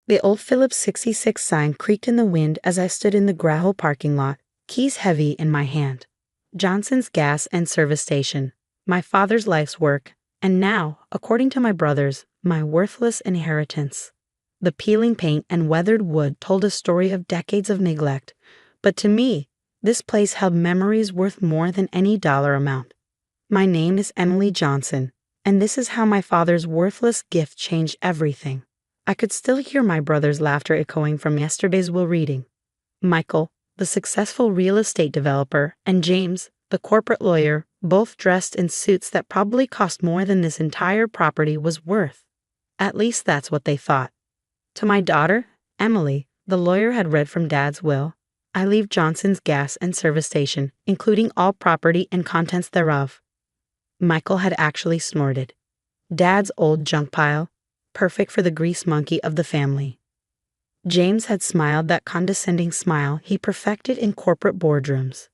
The old Phillips 66 sign creaked in the wind as I stood in the gravel parking lot, keys heavy in my hand. Johnson's Gas and Service Station, my father's life's work, and now, according to my brothers, my worthless inheritance. The peeling paint and weathered wood told a story of decades of neglect, but to me, this place held memories worth more than any dollar amount. My name is Emily Johnson, and this is how my father's worthless gift changed everything. I could still hear my brother's laughter echoing from yesterday's will reading. Michael, the successful real estate developer, and James, the corporate lawyer, both dressed in suits that probably cost more than this entire property was worth. At least that's what they thought. To my daughter, Emily, the lawyer had read from Dad's will, I leave Johnson's Gas and Service Station, including all property and contents thereof. Michael had actually snorted. Dad's old junk pile, perfect for the grease monkey of the family. James had smiled that condescending smile he perfected in corporate boardrooms.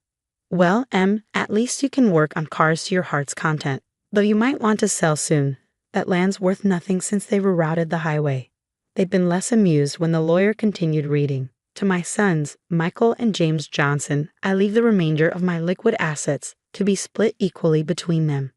Well, Em, at least you can work on cars to your heart's content, though you might want to sell soon. That land's worth nothing since they rerouted the highway. They'd been less amused when the lawyer continued reading. To my sons, Michael and James Johnson, I leave the remainder of my liquid assets to be split equally between them.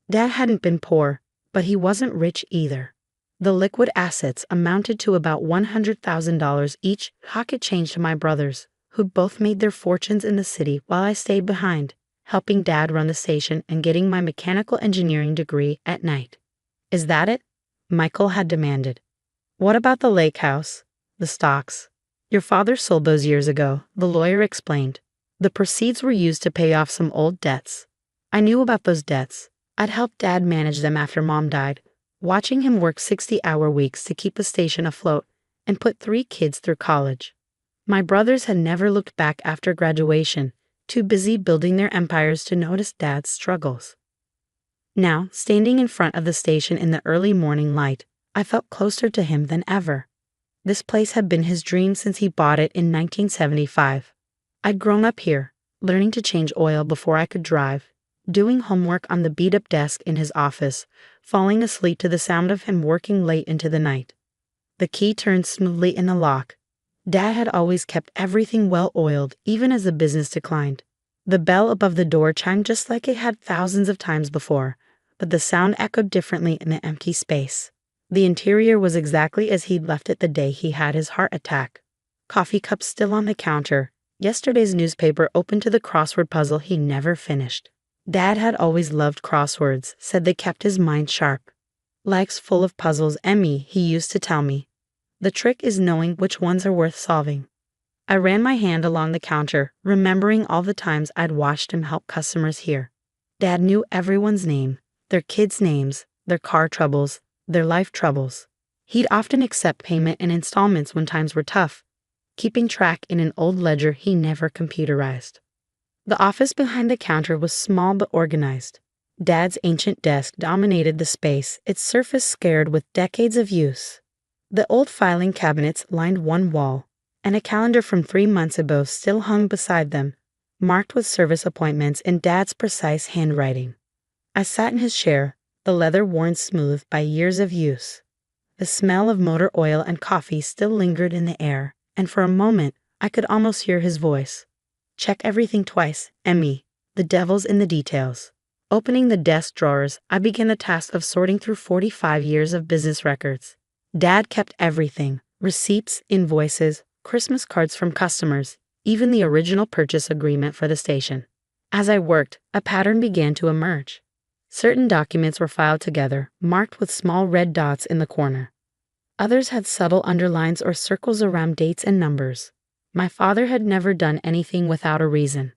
Dad hadn't been poor, but he wasn't rich either. The liquid assets amounted to about $100,000 each, pocket change to my brothers, who'd both made their fortunes in the city while I stayed behind, helping Dad run the station and getting my mechanical engineering degree at night. Is that it? Michael had demanded. What about the lake house? The stocks? Your father sold those years ago, the lawyer explained. The proceeds were used to pay off some old debts. I knew about those debts. I'd helped Dad manage them after Mom died, watching him work 60-hour weeks to keep the station afloat and put 3 kids through college. My brothers had never looked back after graduation, too busy building their empires to notice Dad's struggles. Now, standing in front of the station in the early morning light, I felt closer to him than ever. This place had been his dream since he bought it in 1975. I'd grown up here, learning to change oil before I could drive, doing homework on the beat-up desk in his office, falling asleep to the sound of him working late into the night. The key turned smoothly in the lock. Dad had always kept everything well-oiled, even as the business declined. The bell above the door chimed just like it had thousands of times before, but the sound echoed differently in the empty space. The interior was exactly as he'd left it the day he had his heart attack. Coffee cups still on the counter, yesterday's newspaper open to the crossword puzzle he never finished. Dad had always loved crosswords, said they kept his mind sharp. Life's full of puzzles, Emmy, he used to tell me. The trick is knowing which ones are worth solving. I ran my hand along the counter, remembering all the times I'd watched him help customers here. Dad knew everyone's name, their kids' names, their car troubles, their life troubles. He'd often accept payment in installments when times were tough, keeping track in an old ledger he never computerized. The office behind the counter was small but organized. Dad's ancient desk dominated the space, its surface scarred with decades of use. The old filing cabinets lined one wall, and a calendar from 3 months ago still hung beside them, marked with service appointments in Dad's precise handwriting. I sat in his chair, the leather worn smooth by years of use. The smell of motor oil and coffee still lingered in the air, and for a moment I could almost hear his voice. Check everything twice, Emmy. The devil's in the details. Opening the desk drawers, I began the task of sorting through 45 years of business records. Dad kept everything: receipts, invoices, Christmas cards from customers, even the original purchase agreement for the station. As I worked, a pattern began to emerge. Certain documents were filed together, marked with small red dots in the corner. Others had subtle underlines or circles around dates and numbers. My father had never done anything without a reason.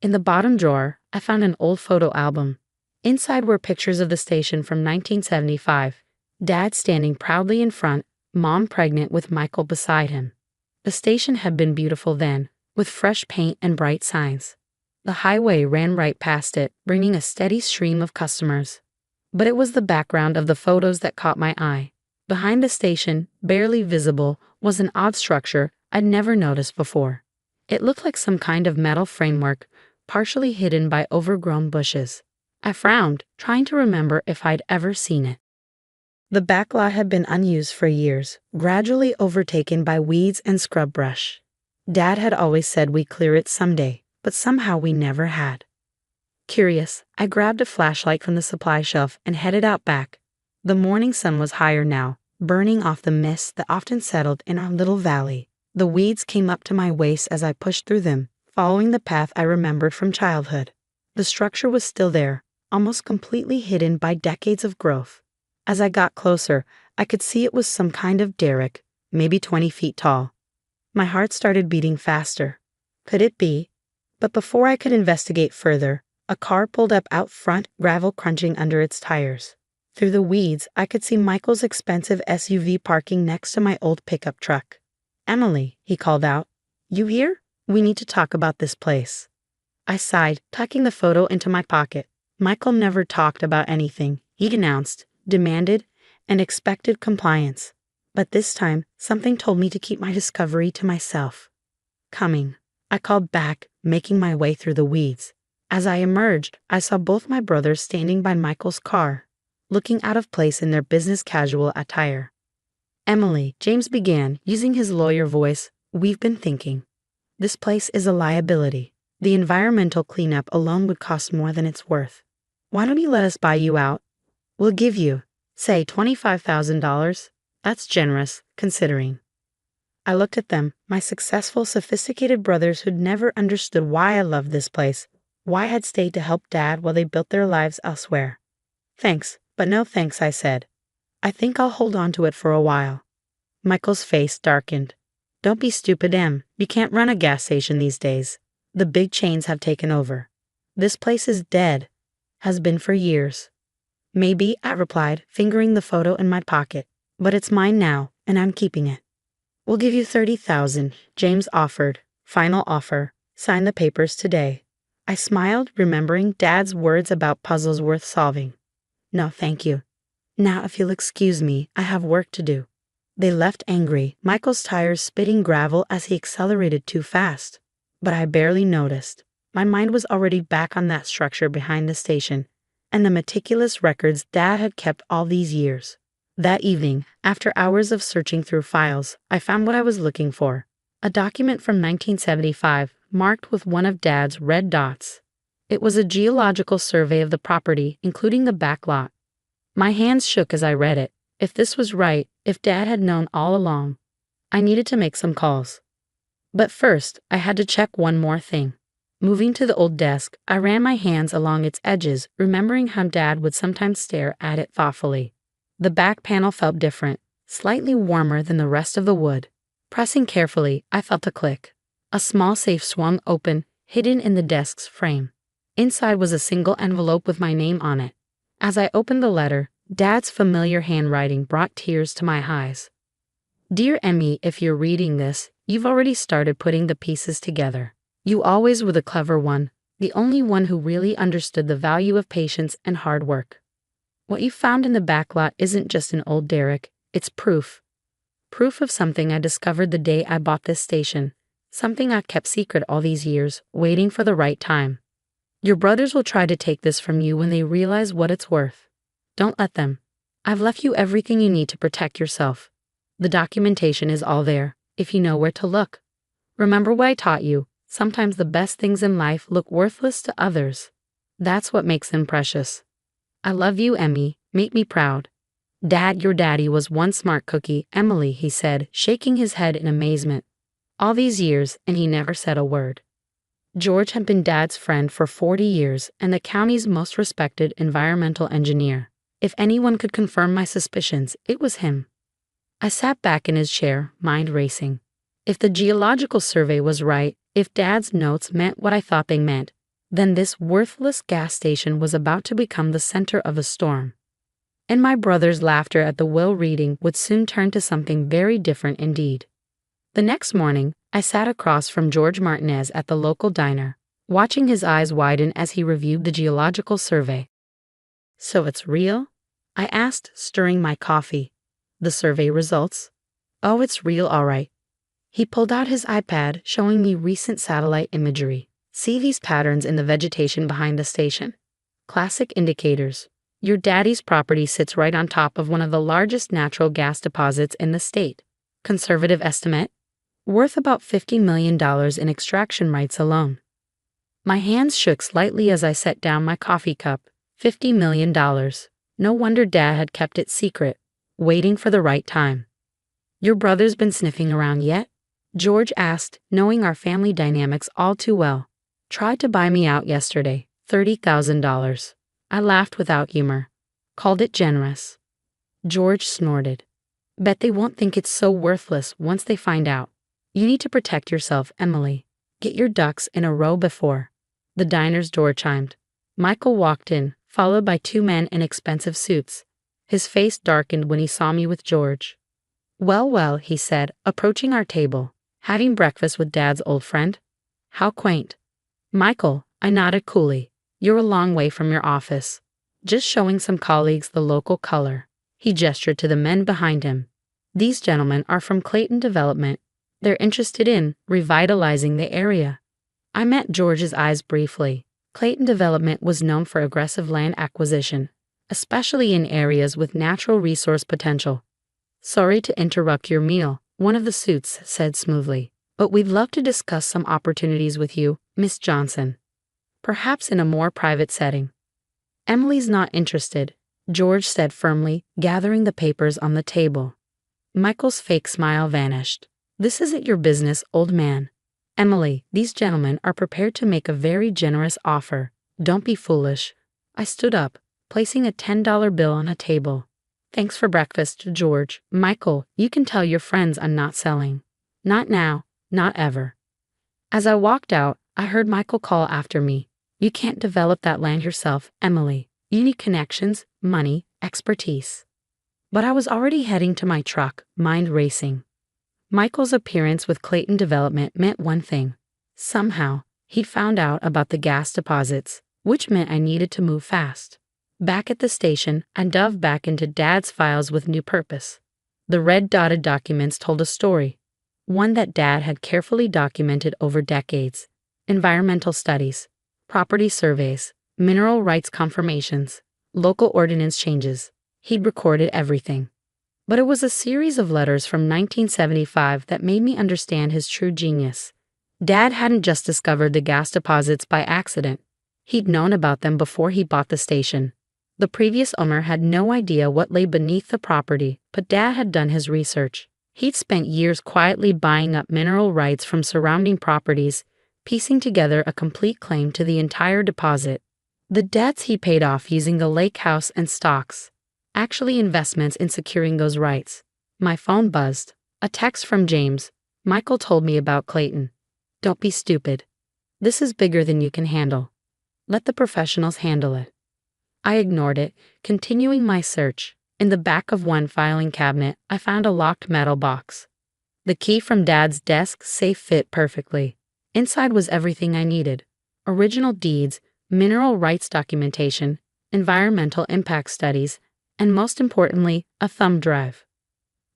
In the bottom drawer, I found an old photo album. Inside were pictures of the station from 1975. Dad standing proudly in front, Mom pregnant with Michael beside him. The station had been beautiful then, with fresh paint and bright signs. The highway ran right past it, bringing a steady stream of customers. But it was the background of the photos that caught my eye. Behind the station, barely visible, was an odd structure I'd never noticed before. It looked like some kind of metal framework, partially hidden by overgrown bushes. I frowned, trying to remember if I'd ever seen it. The back lot had been unused for years, gradually overtaken by weeds and scrub brush. Dad had always said we'd clear it someday, but somehow we never had. Curious, I grabbed a flashlight from the supply shelf and headed out back. The morning sun was higher now, burning off the mist that often settled in our little valley. The weeds came up to my waist as I pushed through them, following the path I remembered from childhood. The structure was still there, almost completely hidden by decades of growth. As I got closer, I could see it was some kind of derrick, maybe 20 feet tall. My heart started beating faster. Could it be? But before I could investigate further, a car pulled up out front, gravel crunching under its tires. Through the weeds, I could see Michael's expensive SUV parking next to my old pickup truck. "Emily," he called out. "You here? We need to talk about this place." I sighed, tucking the photo into my pocket. Michael never talked about anything. He announced, demanded, and expected compliance. But this time, something told me to keep my discovery to myself. "Coming," I called back, making my way through the weeds. As I emerged, I saw both my brothers standing by Michael's car, looking out of place in their business casual attire. "Emily," James began, using his lawyer voice, "we've been thinking. This place is a liability. The environmental cleanup alone would cost more than it's worth. Why don't you let us buy you out? We'll give you, say, $25,000. That's generous, considering." I looked at them, my successful, sophisticated brothers who'd never understood why I loved this place, why I had stayed to help Dad while they built their lives elsewhere. "Thanks, but no thanks," I said. "I think I'll hold on to it for a while." Michael's face darkened. "Don't be stupid, Em. You can't run a gas station these days. The big chains have taken over. This place is dead. Has been for years." "Maybe," I replied, fingering the photo in my pocket. "But it's mine now, and I'm keeping it." "We'll give you $30,000, James offered. "Final offer. Sign the papers today." I smiled, remembering Dad's words about puzzles worth solving. "No, thank you. Now, if you'll excuse me, I have work to do." They left angry, Michael's tires spitting gravel as he accelerated too fast. But I barely noticed. My mind was already back on that structure behind the station, and the meticulous records Dad had kept all these years. That evening, after hours of searching through files, I found what I was looking for. A document from 1975, marked with one of Dad's red dots. It was a geological survey of the property, including the back lot. My hands shook as I read it. If this was right, if Dad had known all along, I needed to make some calls. But first, I had to check one more thing. Moving to the old desk, I ran my hands along its edges, remembering how Dad would sometimes stare at it thoughtfully. The back panel felt different, slightly warmer than the rest of the wood. Pressing carefully, I felt a click. A small safe swung open, hidden in the desk's frame. Inside was a single envelope with my name on it. As I opened the letter, Dad's familiar handwriting brought tears to my eyes. "Dear Emmy, if you're reading this, you've already started putting the pieces together. You always were the clever one, the only one who really understood the value of patience and hard work. What you found in the back lot isn't just an old derrick, it's proof. Proof of something I discovered the day I bought this station, something I've kept secret all these years, waiting for the right time. Your brothers will try to take this from you when they realize what it's worth. Don't let them. I've left you everything you need to protect yourself. The documentation is all there, if you know where to look. Remember what I taught you, sometimes the best things in life look worthless to others. That's what makes them precious. I love you, Emmy. Make me proud." "Dad, your daddy was one smart cookie, Emily," he said, shaking his head in amazement. "All these years, and he never said a word." George had been Dad's friend for 40 years and the county's most respected environmental engineer. If anyone could confirm my suspicions, it was him. I sat back in his chair, mind racing. If the geological survey was right, if Dad's notes meant what I thought they meant, then this worthless gas station was about to become the center of a storm. And my brother's laughter at the will reading would soon turn to something very different indeed. The next morning, I sat across from George Martinez at the local diner, watching his eyes widen as he reviewed the geological survey. "So it's real?" I asked, stirring my coffee. "The survey results?" "Oh, it's real, all right." He pulled out his iPad, showing me recent satellite imagery. "See these patterns in the vegetation behind the station? Classic indicators. Your daddy's property sits right on top of one of the largest natural gas deposits in the state. Conservative estimate? Worth about $50 million in extraction rights alone. My hands shook slightly as I set down my coffee cup. $50 million. No wonder Dad had kept it secret, waiting for the right time. Your brother's been sniffing around yet? George asked, knowing our family dynamics all too well. Tried to buy me out yesterday. $30,000. I laughed without humor. Called it generous. George snorted. Bet they won't think it's so worthless once they find out. You need to protect yourself, Emily. Get your ducks in a row before. The diner's door chimed. Michael walked in, followed by two men in expensive suits. His face darkened when he saw me with George. Well, well, he said, approaching our table. Having breakfast with Dad's old friend? How quaint. Michael, I nodded coolly. You're a long way from your office. Just showing some colleagues the local color. He gestured to the men behind him. These gentlemen are from Clayton Development. They're interested in revitalizing the area. I met George's eyes briefly. Clayton Development was known for aggressive land acquisition, especially in areas with natural resource potential. Sorry to interrupt your meal, one of the suits said smoothly, but we'd love to discuss some opportunities with you, Miss Johnson. Perhaps in a more private setting. Emily's not interested, George said firmly, gathering the papers on the table. Michael's fake smile vanished. This isn't your business, old man. Emily, these gentlemen are prepared to make a very generous offer. Don't be foolish. I stood up, placing a $10 bill on a table. Thanks for breakfast, George. Michael, you can tell your friends I'm not selling. Not now, not ever. As I walked out, I heard Michael call after me. You can't develop that land yourself, Emily. You need connections, money, expertise. But I was already heading to my truck, mind racing. Michael's appearance with Clayton Development meant one thing. Somehow, he'd found out about the gas deposits, which meant I needed to move fast. Back at the station, I dove back into Dad's files with new purpose. The red dotted documents told a story, one that Dad had carefully documented over decades. Environmental studies, property surveys, mineral rights confirmations, local ordinance changes. He'd recorded everything. But it was a series of letters from 1975 that made me understand his true genius. Dad hadn't just discovered the gas deposits by accident. He'd known about them before he bought the station. The previous owner had no idea what lay beneath the property, but Dad had done his research. He'd spent years quietly buying up mineral rights from surrounding properties, piecing together a complete claim to the entire deposit. The debts he paid off using the lake house and stocks. Actually investments in securing those rights. My phone buzzed. A text from James. Michael told me about Clayton. Don't be stupid. This is bigger than you can handle. Let the professionals handle it. I ignored it, continuing my search. In the back of one filing cabinet, I found a locked metal box. The key from Dad's desk safe fit perfectly. Inside was everything I needed. Original deeds, mineral rights documentation, environmental impact studies, and most importantly, a thumb drive.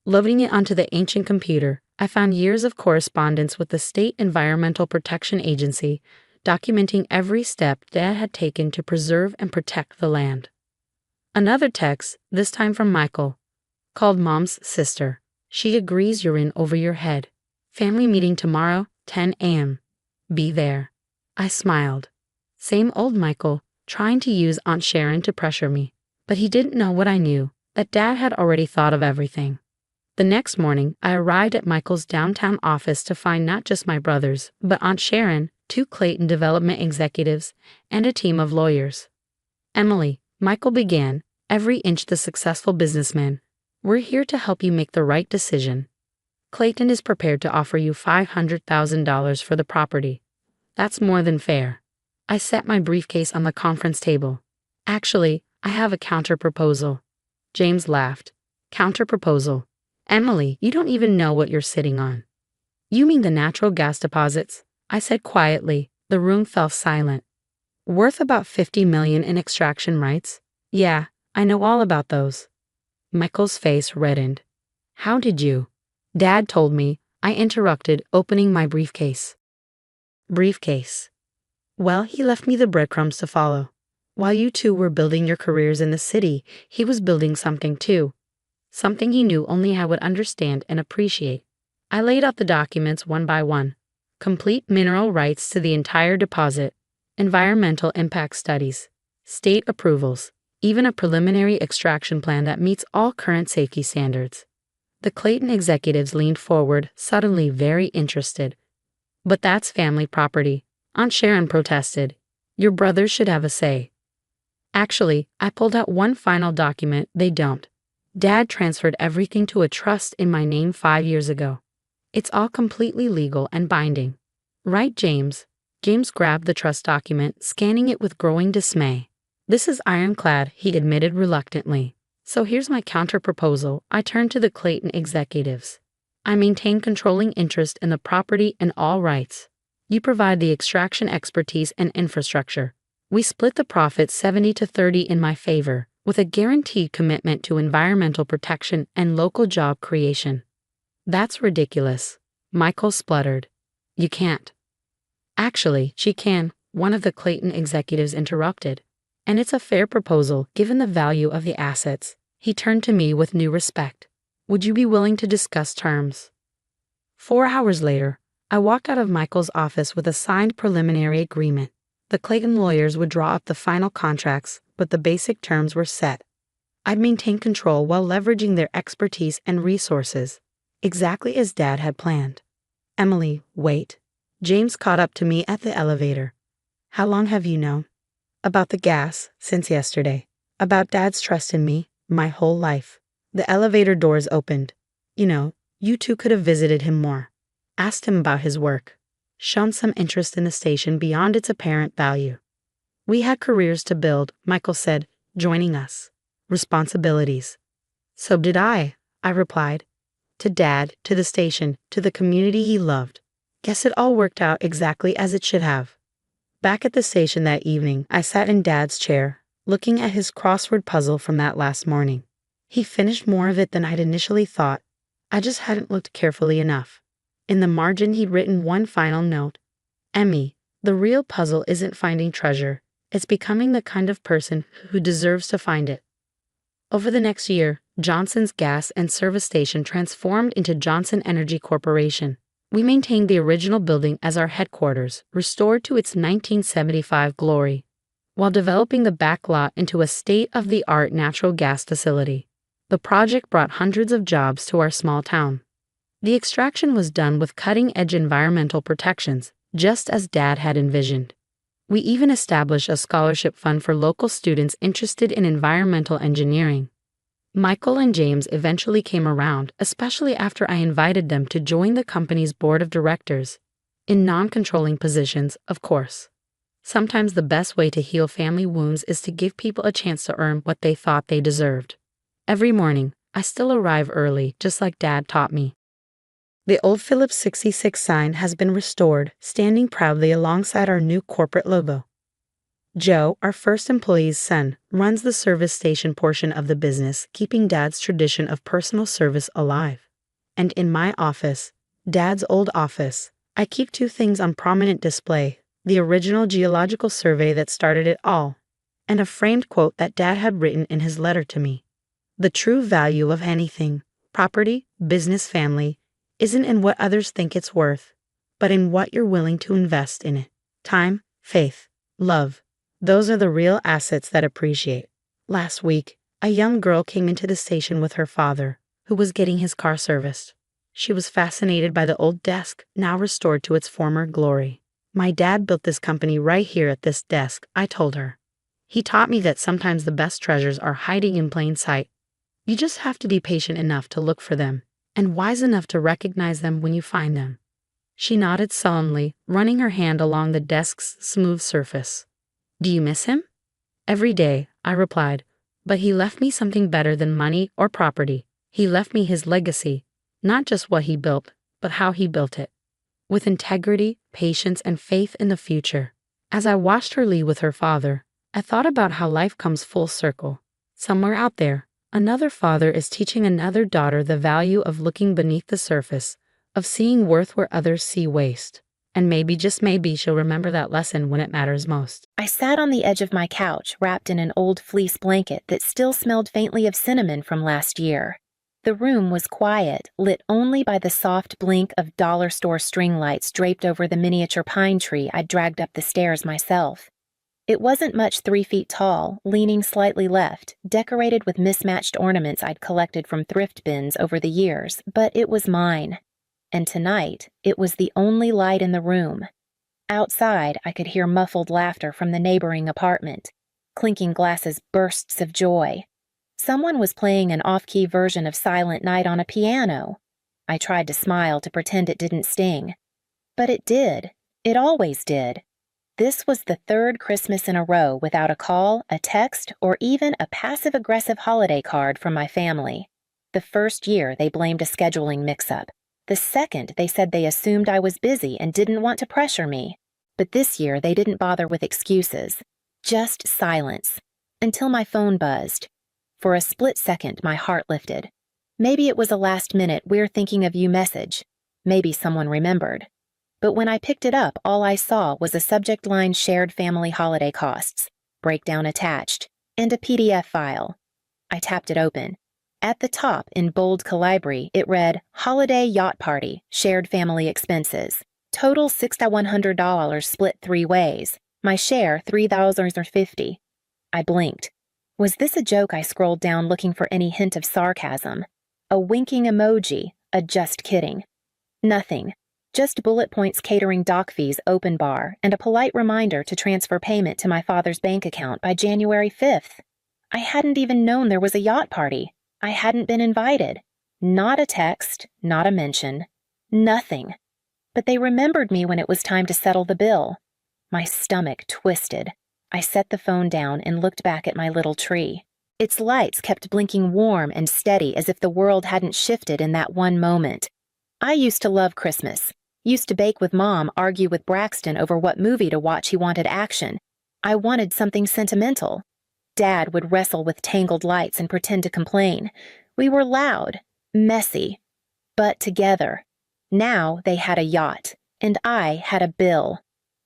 Loading it onto the ancient computer, I found years of correspondence with the State Environmental Protection Agency, documenting every step Dad had taken to preserve and protect the land. Another text, this time from Michael. Called Mom's sister. She agrees you're in over your head. Family meeting tomorrow, 10 a.m. Be there. I smiled. Same old Michael, trying to use Aunt Sharon to pressure me. But he didn't know what I knew, that Dad had already thought of everything. The next morning, I arrived at Michael's downtown office to find not just my brothers, but Aunt Sharon, 2 Clayton Development executives, and a team of lawyers. Emily, Michael began, every inch the successful businessman. We're here to help you make the right decision. Clayton is prepared to offer you $500,000 for the property. That's more than fair. I set my briefcase on the conference table. Actually, I have a counter-proposal. James laughed. Counter-proposal. Emily, you don't even know what you're sitting on. You mean the natural gas deposits? I said quietly. The room fell silent. Worth about $50 million in extraction rights? Yeah, I know all about those. Michael's face reddened. How did you? Dad told me. I interrupted, opening my briefcase. Briefcase. Well, he left me the breadcrumbs to follow. While you two were building your careers in the city, he was building something too. Something he knew only I would understand and appreciate. I laid out the documents one by one. Complete mineral rights to the entire deposit, environmental impact studies, state approvals, even a preliminary extraction plan that meets all current safety standards. The Clayton executives leaned forward, suddenly very interested. But that's family property. Aunt Sharon protested. Your brothers should have a say. Actually, I pulled out one final document they don't. Dad transferred everything to a trust in my name 5 years ago. It's all completely legal and binding. Right, James? James grabbed the trust document, scanning it with growing dismay. This is ironclad, he admitted reluctantly. So here's my counter-proposal. I turned to the Clayton executives. I maintain controlling interest in the property and all rights. You provide the extraction expertise and infrastructure. We split the profits 70-30 in my favor, with a guaranteed commitment to environmental protection and local job creation. That's ridiculous, Michael spluttered. You can't. Actually, she can, one of the Clayton executives interrupted. And it's a fair proposal given the value of the assets. He turned to me with new respect. Would you be willing to discuss terms? 4 hours later, I walked out of Michael's office with a signed preliminary agreement. The Clayton lawyers would draw up the final contracts, but the basic terms were set. I'd maintain control while leveraging their expertise and resources, exactly as Dad had planned. Emily, wait. James caught up to me at the elevator. How long have you known? About the gas, since yesterday. About Dad's trust in me, my whole life. The elevator doors opened. You two could have visited him more. Asked him about his work. Shown some interest in the station beyond its apparent value. We had careers to build, Michael said, joining us. Responsibilities. So did I replied. To Dad, to the station, to the community he loved. Guess it all worked out exactly as it should have. Back at the station that evening, I sat in Dad's chair, looking at his crossword puzzle from that last morning. He finished more of it than I'd initially thought. I just hadn't looked carefully enough. In the margin, he'd written one final note. Emmy, the real puzzle isn't finding treasure. It's becoming the kind of person who deserves to find it. Over the next year, Johnson's gas and service station transformed into Johnson Energy Corporation. We maintained the original building as our headquarters, restored to its 1975 glory, while developing the back lot into a state-of-the-art natural gas facility. The project brought hundreds of jobs to our small town. The extraction was done with cutting-edge environmental protections, just as Dad had envisioned. We even established a scholarship fund for local students interested in environmental engineering. Michael and James eventually came around, especially after I invited them to join the company's board of directors. In non-controlling positions, of course. Sometimes the best way to heal family wounds is to give people a chance to earn what they thought they deserved. Every morning, I still arrive early, just like Dad taught me. The old Phillips 66 sign has been restored, standing proudly alongside our new corporate logo. Joe, our first employee's son, runs the service station portion of the business, keeping Dad's tradition of personal service alive. And in my office, Dad's old office, I keep two things on prominent display: the original geological survey that started it all, and a framed quote that Dad had written in his letter to me. The true value of anything, property, business, family, isn't in what others think it's worth, but in what you're willing to invest in it. Time, faith, love. Those are the real assets that appreciate. Last week, a young girl came into the station with her father, who was getting his car serviced. She was fascinated by the old desk, now restored to its former glory. My dad built this company right here at this desk, I told her. He taught me that sometimes the best treasures are hiding in plain sight. You just have to be patient enough to look for them, and wise enough to recognize them when you find them. She nodded sullenly, running her hand along the desk's smooth surface. Do you miss him? Every day, I replied, but he left me something better than money or property. He left me his legacy, not just what he built, but how he built it. With integrity, patience, and faith in the future. As I watched her leave with her father, I thought about how life comes full circle. Somewhere out there, another father is teaching another daughter the value of looking beneath the surface, of seeing worth where others see waste. And maybe, just maybe, she'll remember that lesson when it matters most. I sat on the edge of my couch, wrapped in an old fleece blanket that still smelled faintly of cinnamon from last year. The room was quiet, lit only by the soft blink of dollar store string lights draped over the miniature pine tree I'd dragged up the stairs myself. It wasn't much 3 feet tall, leaning slightly left, decorated with mismatched ornaments I'd collected from thrift bins over the years, but it was mine. And tonight, it was the only light in the room. Outside, I could hear muffled laughter from the neighboring apartment, clinking glasses, bursts of joy. Someone was playing an off-key version of Silent Night on a piano. I tried to smile to pretend it didn't sting. But it did. It always did. This was the third Christmas in a row without a call, a text, or even a passive-aggressive holiday card from my family. The first year, they blamed a scheduling mix-up. The second, they said they assumed I was busy and didn't want to pressure me. But this year, they didn't bother with excuses. Just silence. Until my phone buzzed. For a split second, my heart lifted. Maybe it was a last-minute "we're thinking of you" message. Maybe someone remembered. But when I picked it up, all I saw was a subject line "Shared Family Holiday Costs," breakdown attached, and a PDF file. I tapped it open. At the top, in bold calibri, it read, "Holiday Yacht Party, Shared Family Expenses. Total $6,100 split 3 ways. My share $3,050. I blinked. Was this a joke? I scrolled down looking for any hint of sarcasm. A winking emoji, a "just kidding." Nothing. Just bullet points catering dock fees open bar and a polite reminder to transfer payment to my father's bank account by January 5th. I hadn't even known there was a yacht party. I hadn't been invited. Not a text, not a mention. Nothing. But they remembered me when it was time to settle the bill. My stomach twisted. I set the phone down and looked back at my little tree. Its lights kept blinking warm and steady as if the world hadn't shifted in that one moment. I used to love Christmas. Used to bake with Mom, argue with Braxton over what movie to watch. He wanted action. I wanted something sentimental. Dad would wrestle with tangled lights and pretend to complain. We were loud, messy, but together. Now they had a yacht, and I had a bill.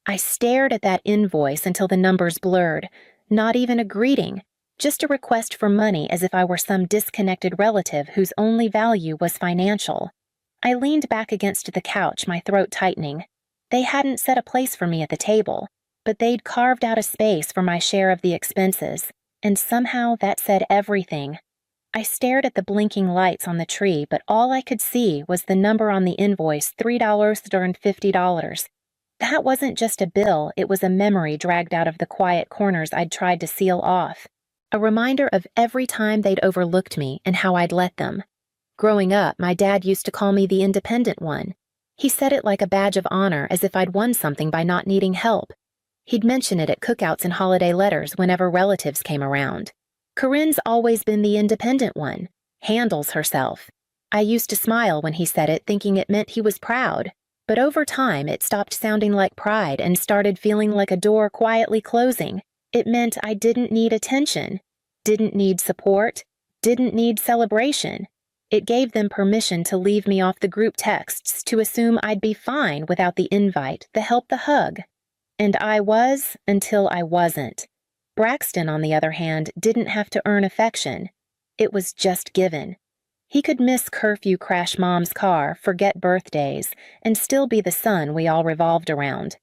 I stared at that invoice until the numbers blurred. Not even a greeting, just a request for money as if I were some disconnected relative whose only value was financial. I leaned back against the couch, my throat tightening. They hadn't set a place for me at the table, but they'd carved out a space for my share of the expenses, and somehow that said everything. I stared at the blinking lights on the tree, but all I could see was the number on the invoice, $350. That wasn't just a bill, it was a memory dragged out of the quiet corners I'd tried to seal off. A reminder of every time they'd overlooked me and how I'd let them. Growing up, my dad used to call me the independent one. He said it like a badge of honor, as if I'd won something by not needing help. He'd mention it at cookouts and holiday letters whenever relatives came around. "Corinne's always been the independent one. Handles herself." I used to smile when he said it, thinking it meant he was proud. But over time, it stopped sounding like pride and started feeling like a door quietly closing. It meant I didn't need attention, didn't need support, didn't need celebration. It gave them permission to leave me off the group texts, to assume I'd be fine without the invite, the help, the hug. And I was until I wasn't. Braxton, on the other hand, didn't have to earn affection. It was just given. He could miss curfew crash Mom's car, forget birthdays, and still be the son we all revolved around.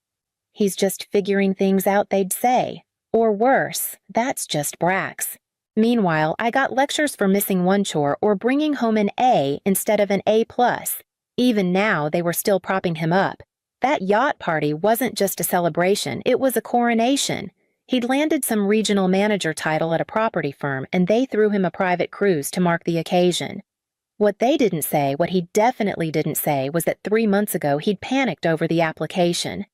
"He's just figuring things out," they'd say. Or worse, "That's just Brax." Meanwhile, I got lectures for missing one chore or bringing home an A instead of an A+. Even now, they were still propping him up. That yacht party wasn't just a celebration, it was a coronation. He'd landed some regional manager title at a property firm, and they threw him a private cruise to mark the occasion. What they didn't say, what he definitely didn't say, was that 3 months ago he'd panicked over the application.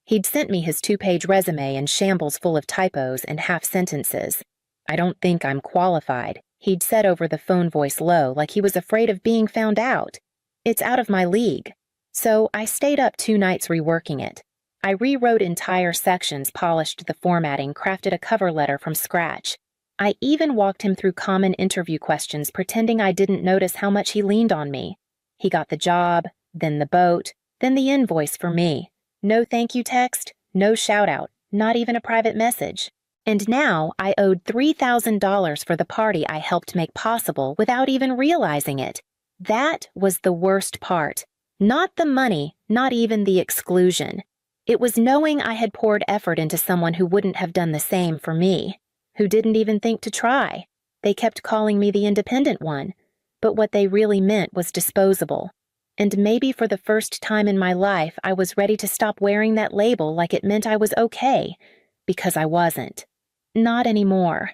He'd sent me his 2-page resume in shambles full of typos and half-sentences. "I don't think I'm qualified," he'd said over the phone, voice low, like he was afraid of being found out. "It's out of my league." So I stayed up 2 nights reworking it. I rewrote entire sections, polished the formatting, crafted a cover letter from scratch. I even walked him through common interview questions, pretending I didn't notice how much he leaned on me. He got the job, then the boat, then the invoice for me. No thank you text, no shout out, not even a private message. And now I owed $3,000 for the party I helped make possible without even realizing it. That was the worst part. Not the money, not even the exclusion. It was knowing I had poured effort into someone who wouldn't have done the same for me, who didn't even think to try. They kept calling me the independent one, but what they really meant was disposable. And maybe for the first time in my life, I was ready to stop wearing that label like it meant I was okay, because I wasn't. Not anymore.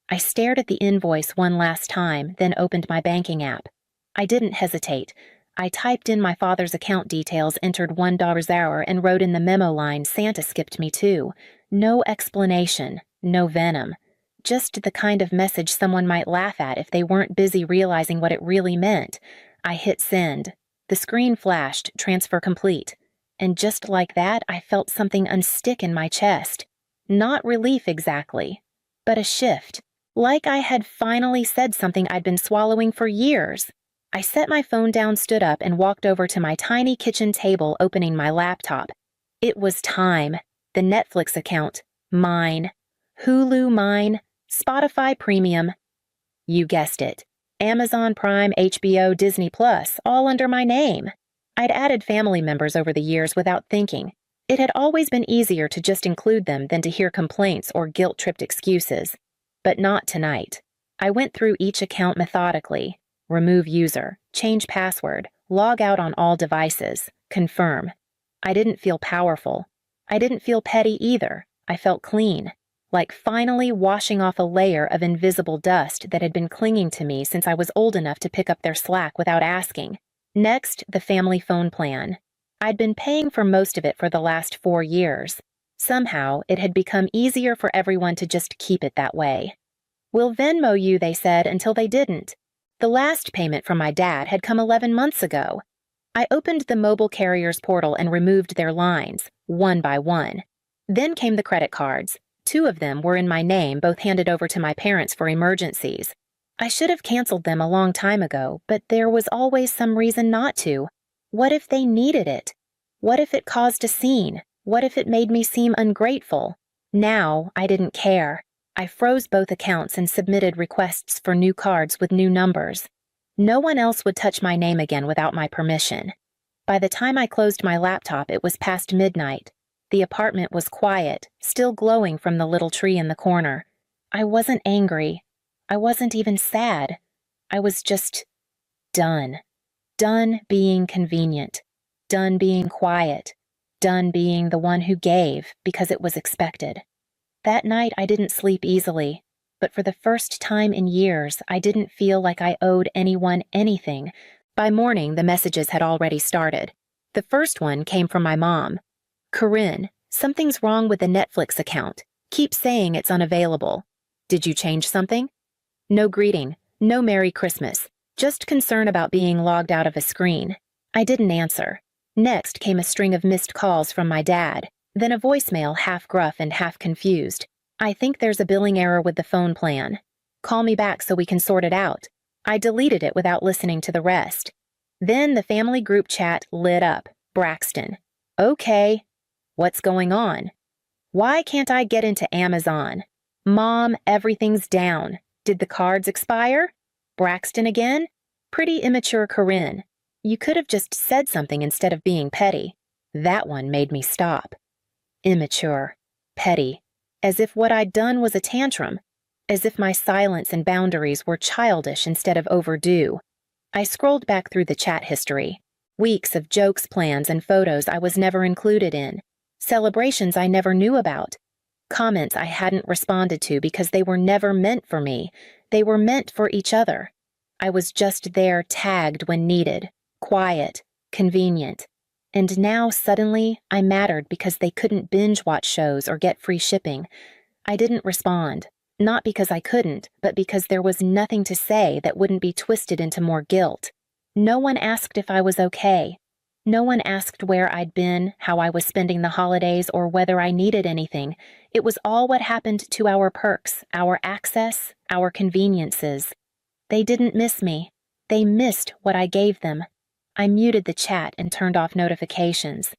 I stared at the invoice one last time, then opened my banking app. I didn't hesitate. I typed in my father's account details, entered $1 hour, and wrote in the memo line, Santa skipped me too. No explanation, no venom. Just the kind of message someone might laugh at if they weren't busy realizing what it really meant. I hit send. The screen flashed, transfer complete. And just like that, I felt something unstick in my chest. Not relief exactly, but a shift. Like I had finally said something I'd been swallowing for years. I set my phone down, stood up, and walked over to my tiny kitchen table, opening my laptop. It was time. The Netflix account. Mine. Hulu mine. Spotify Premium. You guessed it. Amazon Prime, HBO, Disney Plus, all under my name. I'd added family members over the years without thinking. It had always been easier to just include them than to hear complaints or guilt-tripped excuses. But not tonight. I went through each account methodically. Remove user, change password, log out on all devices, confirm. I didn't feel powerful. I didn't feel petty either. I felt clean. Like finally washing off a layer of invisible dust that had been clinging to me since I was old enough to pick up their slack without asking. Next, the family phone plan. I'd been paying for most of it for the last 4 years. Somehow, it had become easier for everyone to just keep it that way. We'll Venmo you, they said, until they didn't. The last payment from my dad had come 11 months ago. I opened the mobile carrier's portal and removed their lines, one by one. Then came the credit cards. 2 of them were in my name, both handed over to my parents for emergencies. I should have canceled them a long time ago, but there was always some reason not to. What if they needed it? What if it caused a scene? What if it made me seem ungrateful? Now, I didn't care. I froze both accounts and submitted requests for new cards with new numbers. No one else would touch my name again without my permission. By the time I closed my laptop, it was past midnight. The apartment was quiet, still glowing from the little tree in the corner. I wasn't angry. I wasn't even sad. I was just done. Done being convenient. Done being quiet. Done being the one who gave because it was expected. That night I didn't sleep easily, but for the first time in years I didn't feel like I owed anyone anything. By morning the messages had already started. The first one came from my mom. Corinne, something's wrong with the Netflix account. Keep saying it's unavailable. Did you change something? No greeting, no Merry Christmas, just concern about being logged out of a screen. I didn't answer. Next came a string of missed calls from my dad, then a voicemail half gruff and half confused. I think there's a billing error with the phone plan. Call me back so we can sort it out. I deleted it without listening to the rest. Then the family group chat lit up. Braxton. Okay. What's going on? Why can't I get into Amazon? Mom, everything's down. Did the cards expire? Braxton again? Pretty immature Corinne. You could have just said something instead of being petty. That one made me stop. Immature. Petty. As if what I'd done was a tantrum. As if my silence and boundaries were childish instead of overdue. I scrolled back through the chat history. Weeks of jokes, plans, and photos I was never included in. Celebrations I never knew about. Comments I hadn't responded to because they were never meant for me. They were meant for each other. I was just there, tagged when needed. Quiet. Convenient. And now, suddenly, I mattered because they couldn't binge-watch shows or get free shipping. I didn't respond. Not because I couldn't, but because there was nothing to say that wouldn't be twisted into more guilt. No one asked if I was okay. No one asked where I'd been, how I was spending the holidays, or whether I needed anything. It was all what happened to our perks, our access, our conveniences. They didn't miss me. They missed what I gave them. I muted the chat and turned off notifications.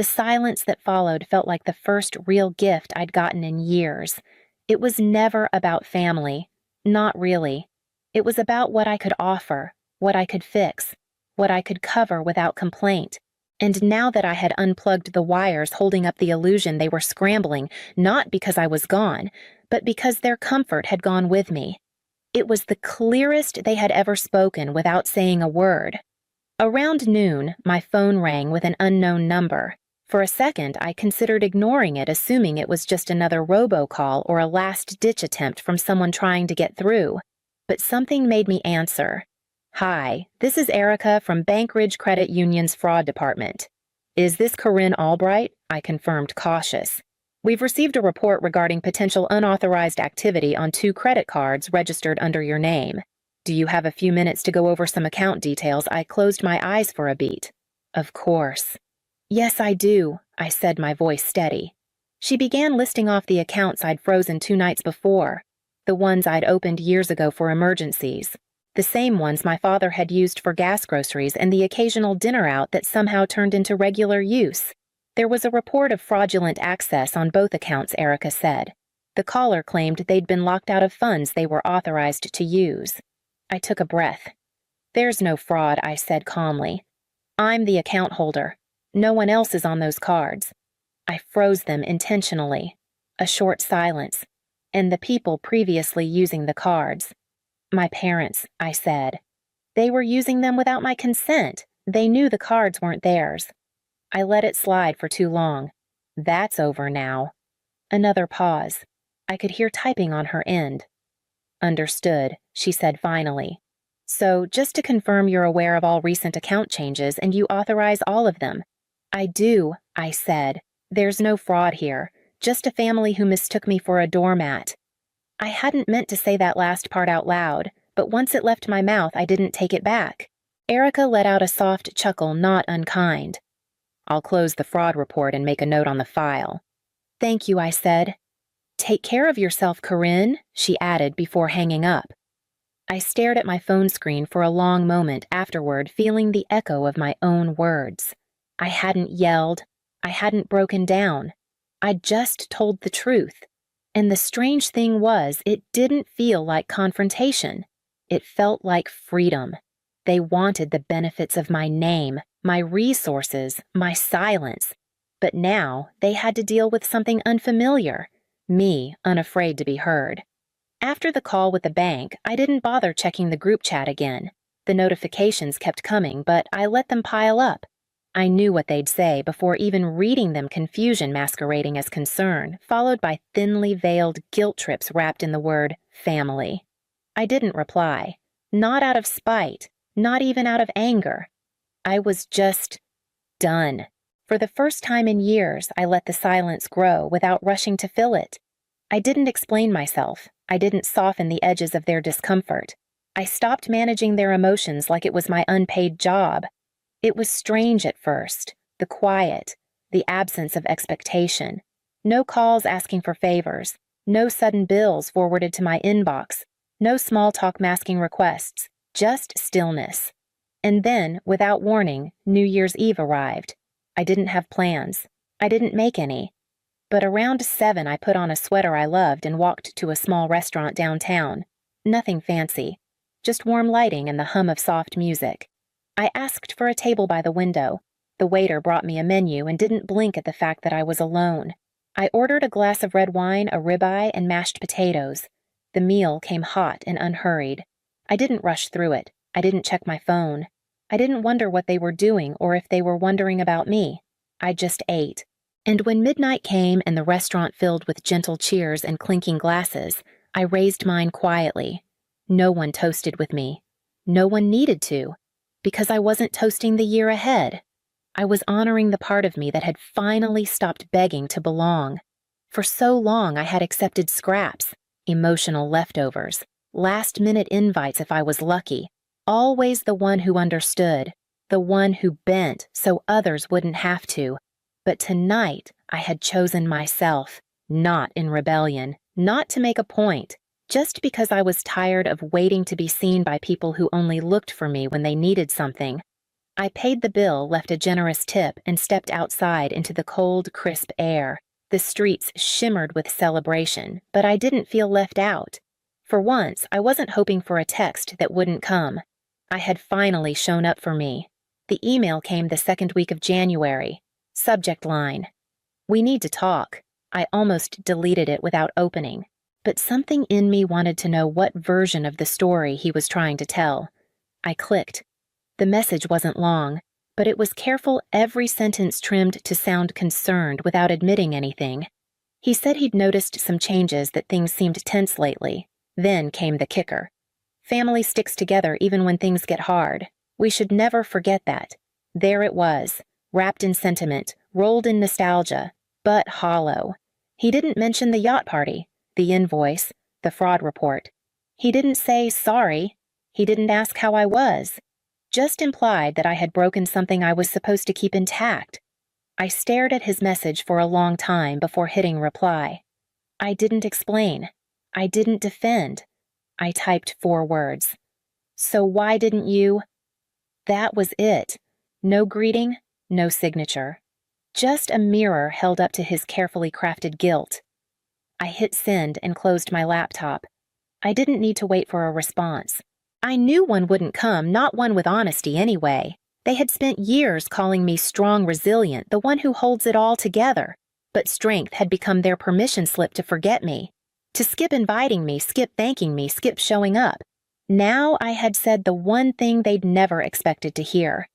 The silence that followed felt like the first real gift I'd gotten in years. It was never about family. Not really. It was about what I could offer, what I could fix, what I could cover without complaint. And now that I had unplugged the wires holding up the illusion, they were scrambling, not because I was gone, but because their comfort had gone with me. It was the clearest they had ever spoken without saying a word. Around noon, my phone rang with an unknown number. For a second, I considered ignoring it, assuming it was just another robocall or a last-ditch attempt from someone trying to get through. But something made me answer. "Hi, this is Erica from Bank Ridge Credit Union's fraud department." "Is this Corinne Albright?" I confirmed, cautious. "We've received a report regarding potential unauthorized activity on 2 credit cards registered under your name. Do you have a few minutes to go over some account details?" I closed my eyes for a beat. Of course. "Yes, I do," I said, my voice steady. She began listing off the accounts I'd frozen 2 nights before, the ones I'd opened years ago for emergencies, the same ones my father had used for gas groceries, and the occasional dinner out that somehow turned into regular use. There was a report of fraudulent access on both accounts, Erica said. The caller claimed they'd been locked out of funds they were authorized to use. I took a breath. "There's no fraud," I said calmly. "I'm the account holder. No one else is on those cards." I froze them intentionally. A short silence. "And the people previously using the cards?" "My parents," I said. "They were using them without my consent. They knew the cards weren't theirs." I let it slide for too long. "That's over now." Another pause. I could hear typing on her end. "Understood," she said finally. "So, just to confirm, you're aware of all recent account changes and you authorize all of them?" "I do," I said. "There's no fraud here, just a family who mistook me for a doormat." I hadn't meant to say that last part out loud, but once it left my mouth, I didn't take it back. Erica let out a soft chuckle, not unkind. "I'll close the fraud report and make a note on the file." "Thank you," I said. "Take care of yourself, Corinne," she added before hanging up. I stared at my phone screen for a long moment afterward, feeling the echo of my own words. I hadn't yelled. I hadn't broken down. I'd just told the truth. And the strange thing was, it didn't feel like confrontation. It felt like freedom. They wanted the benefits of my name, my resources, my silence. But now they had to deal with something unfamiliar, me unafraid to be heard. After the call with the bank, I didn't bother checking the group chat again. The notifications kept coming, but I let them pile up. I knew what they'd say before even reading them, confusion masquerading as concern, followed by thinly veiled guilt trips wrapped in the word family. I didn't reply. Not out of spite, not even out of anger. I was just done. For the first time in years, I let the silence grow without rushing to fill it. I didn't explain myself. I didn't soften the edges of their discomfort. I stopped managing their emotions like it was my unpaid job. It was strange at first, the quiet, the absence of expectation. No calls asking for favors, no sudden bills forwarded to my inbox, no small talk masking requests, just stillness. And then, without warning, New Year's Eve arrived. I didn't have plans. I didn't make any. But around 7, I put on a sweater I loved and walked to a small restaurant downtown. Nothing fancy, just warm lighting and the hum of soft music. I asked for a table by the window. The waiter brought me a menu and didn't blink at the fact that I was alone. I ordered a glass of red wine, a ribeye, and mashed potatoes. The meal came hot and unhurried. I didn't rush through it. I didn't check my phone. I didn't wonder what they were doing or if they were wondering about me. I just ate. And when midnight came and the restaurant filled with gentle cheers and clinking glasses, I raised mine quietly. No one toasted with me. No one needed to. Because I wasn't toasting the year ahead. I was honoring the part of me that had finally stopped begging to belong. For so long I had accepted scraps, emotional leftovers, last-minute invites if I was lucky, always the one who understood, the one who bent so others wouldn't have to. But tonight I had chosen myself, not in rebellion, not to make a point, just because I was tired of waiting to be seen by people who only looked for me when they needed something. I paid the bill, left a generous tip, and stepped outside into the cold, crisp air. The streets shimmered with celebration, but I didn't feel left out. For once, I wasn't hoping for a text that wouldn't come. I had finally shown up for me. The email came the second week of January. Subject line: "We need to talk." I almost deleted it without opening, but something in me wanted to know what version of the story he was trying to tell. I clicked. The message wasn't long, but it was careful, every sentence trimmed to sound concerned without admitting anything. He said he'd noticed some changes, that things seemed tense lately. Then came the kicker. Family sticks together even when things get hard. We should never forget that. There it was, wrapped in sentiment, rolled in nostalgia, but hollow. He didn't mention the yacht party, the invoice, the fraud report. He didn't say sorry. He didn't ask how I was. Just implied that I had broken something I was supposed to keep intact. I stared at his message for a long time before hitting reply. I didn't explain. I didn't defend. I typed 4 words. "So why didn't you?" That was it. No greeting, no signature. Just a mirror held up to his carefully crafted guilt. I hit send and closed my laptop. I didn't need to wait for a response. I knew one wouldn't come, not one with honesty anyway. They had spent years calling me strong, resilient, the one who holds it all together. But strength had become their permission slip to forget me, to skip inviting me, skip thanking me, skip showing up. Now I had said the one thing they'd never expected to hear.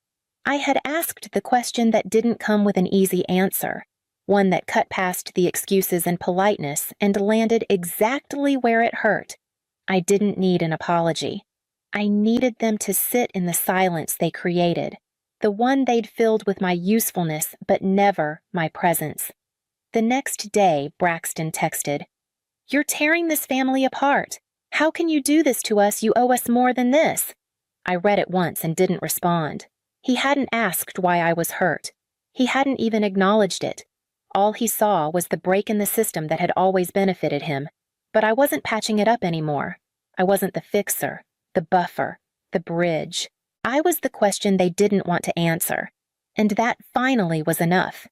I had asked the question that didn't come with an easy answer, one that cut past the excuses and politeness and landed exactly where it hurt. I didn't need an apology. I needed them to sit in the silence they created, the one they'd filled with my usefulness but never my presence. The next day, Braxton texted, "You're tearing this family apart. How can you do this to us? You owe us more than this." I read it once and didn't respond. He hadn't asked why I was hurt. He hadn't even acknowledged it. All he saw was the break in the system that had always benefited him. But I wasn't patching it up anymore. I wasn't the fixer, the buffer, the bridge. I was the question they didn't want to answer. And that finally was enough.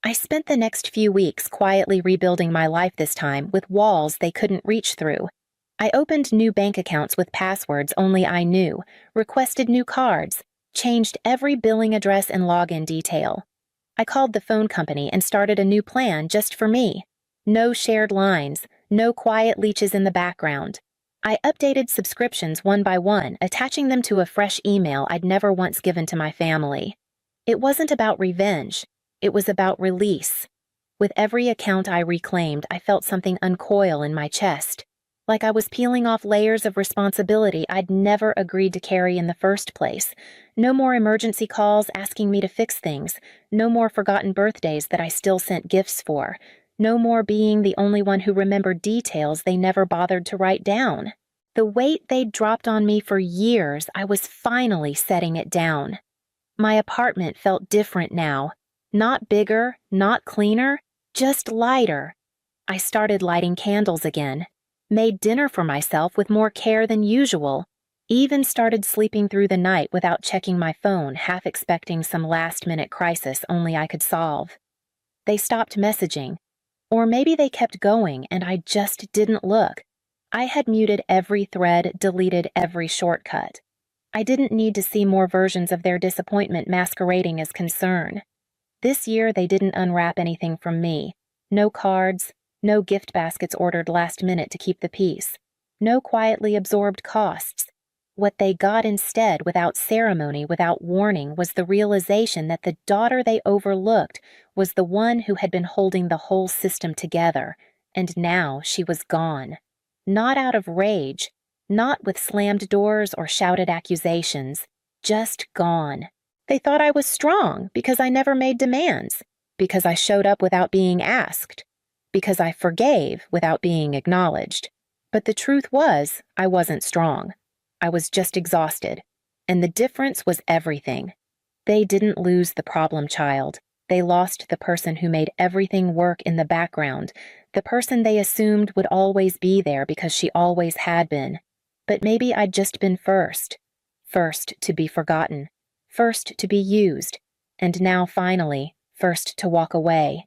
I spent the next few weeks quietly rebuilding my life, this time with walls they couldn't reach through. I opened new bank accounts with passwords only I knew, requested new cards, changed every billing address and login detail. I called the phone company and started a new plan just for me. No shared lines, no quiet leeches in the background. I updated subscriptions one by one, attaching them to a fresh email I'd never once given to my family. It wasn't about revenge. It was about release. With every account I reclaimed, I felt something uncoil in my chest, like I was peeling off layers of responsibility I'd never agreed to carry in the first place. No more emergency calls asking me to fix things. No more forgotten birthdays that I still sent gifts for. No more being the only one who remembered details they never bothered to write down. The weight they'd dropped on me for years, I was finally setting it down. My apartment felt different now. Not bigger, not cleaner, just lighter. I started lighting candles again, made dinner for myself with more care than usual, even started sleeping through the night without checking my phone, half expecting some last-minute crisis only I could solve. They stopped messaging. Or maybe they kept going and I just didn't look. I had muted every thread, deleted every shortcut. I didn't need to see more versions of their disappointment masquerading as concern. This year they didn't unwrap anything from me. No cards, no gift baskets ordered last minute to keep the peace. No quietly absorbed costs. What they got instead, without ceremony, without warning, was the realization that the daughter they overlooked was the one who had been holding the whole system together, and now she was gone. Not out of rage, not with slammed doors or shouted accusations, just gone. They thought I was strong because I never made demands, because I showed up without being asked, because I forgave without being acknowledged. But the truth was, I wasn't strong. I was just exhausted, and the difference was everything. They didn't lose the problem child. They lost the person who made everything work in the background, the person they assumed would always be there because she always had been. But maybe I'd just been first. First to be forgotten. first to be used, and now finally, first to walk away.